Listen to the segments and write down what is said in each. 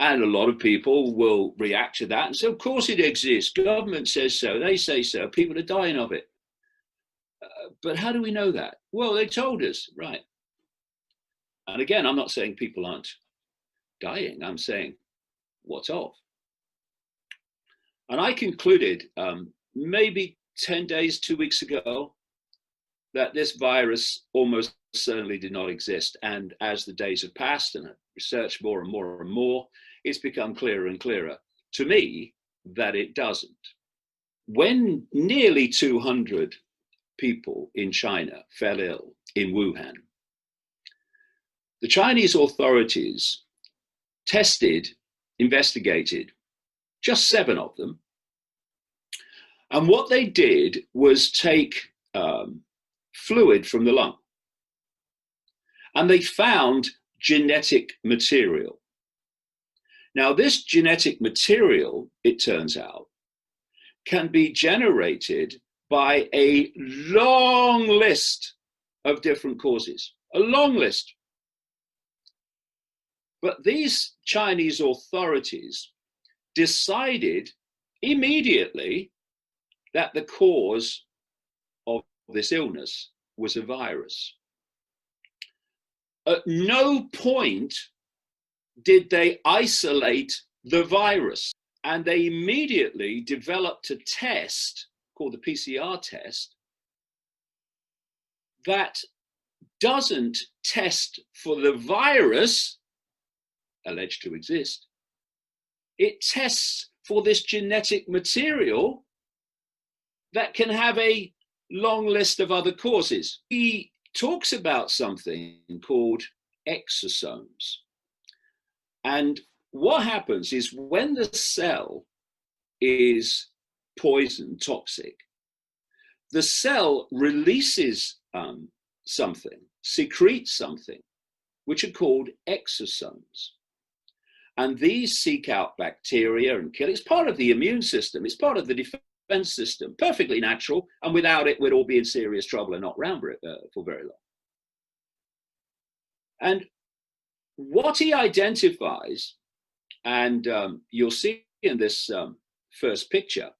And a lot of people will react to that and say, of course it exists. Government says so. They say so. People are dying of it. But how do we know that? Well, they told us, right? And again, I'm not saying people aren't dying. I'm saying, what of? And I concluded maybe 10 days, 2 weeks ago, that this virus almost certainly did not exist. And as the days have passed and I've researched more and more and more, it's become clearer and clearer to me that it doesn't. When nearly 200 people in China fell ill in Wuhan, the Chinese authorities tested, investigated just 7 of them. And what they did was take fluid from the lung. And they found genetic material. Now, this genetic material, it turns out, can be generated by a long list of different causes, a long list. But these Chinese authorities decided immediately that the cause of this illness was a virus. At no point did they isolate the virus, and they immediately developed a test called the PCR test that doesn't test for the virus alleged to exist. It tests for this genetic material that can have a long list of other causes. He talks about something called exosomes. And what happens is when the cell is poison, toxic, the cell releases something, secretes something, which are called exosomes. And these seek out bacteria and kill. It's part of the immune system. It's part of the defense system, perfectly natural. And without it, we'd all be in serious trouble and not around for very long. And what he identifies, and you'll see in this first picture,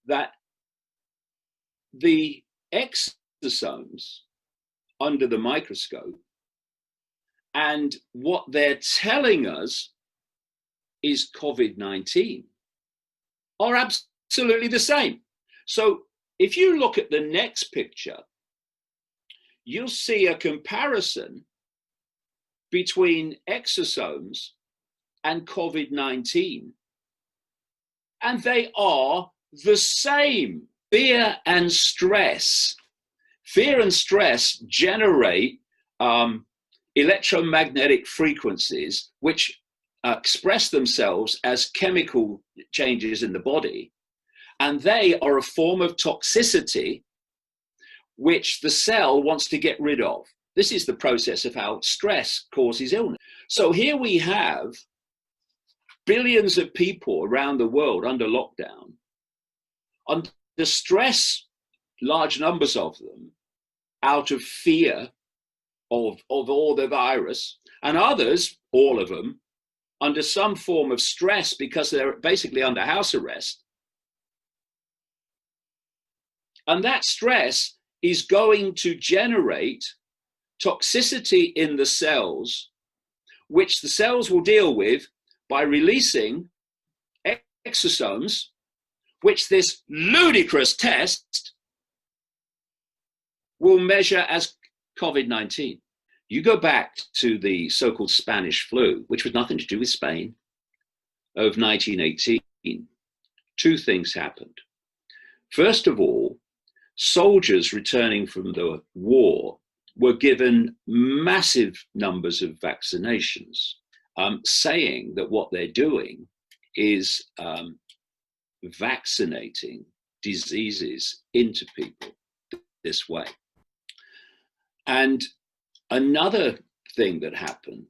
that the exosomes under the microscope and what they're telling us is COVID-19 are absolutely the same. So if you look at the next picture, you'll see a comparison between exosomes and COVID-19. And they are the same. Fear and stress. Fear and stress generate electromagnetic frequencies which express themselves as chemical changes in the body. And they are a form of toxicity which the cell wants to get rid of. This is the process of how stress causes illness. So here we have billions of people around the world under lockdown. Under stress, large numbers of them, out of fear of all the virus, and others, all of them, under some form of stress because they're basically under house arrest. And that stress is going to generate toxicity in the cells, which the cells will deal with by releasing exosomes, which this ludicrous test will measure as COVID-19. You go back to the so-called Spanish flu, which was nothing to do with Spain, of 1918. 2 things happened. First of all, soldiers returning from the war were given massive numbers of vaccinations, saying that what they're doing is vaccinating diseases into people this way. And another thing that happened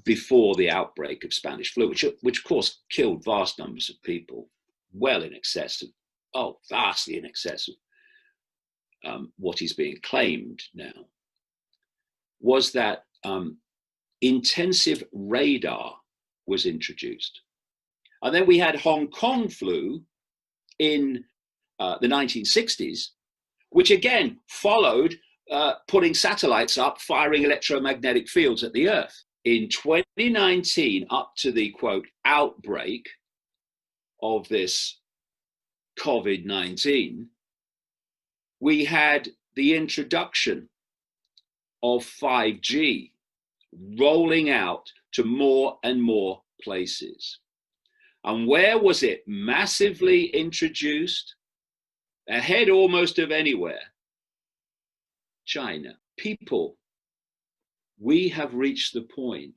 before the outbreak of Spanish flu, which of course killed vast numbers of people, well in excess of, vastly in excess of what is being claimed now, was that intensive radar was introduced. And then we had Hong Kong flu in the 1960s, which again followed putting satellites up, firing electromagnetic fields at the Earth. In 2019, up to the quote outbreak of this COVID-19, we had the introduction of 5G rolling out to more and more places. And where was it massively introduced? Ahead almost of anywhere. China. People, we have reached the point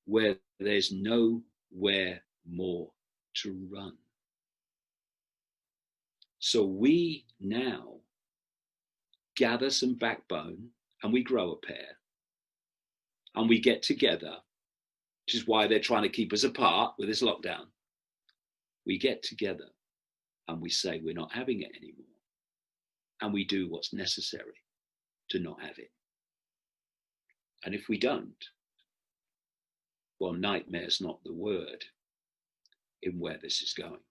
where there's nowhere more to run. So we now gather some backbone and we grow a pair and we get together, which is why they're trying to keep us apart with this lockdown. We get together and we say we're not having it anymore. And we do what's necessary to not have it. And if we don't, well, nightmare's not the word in where this is going.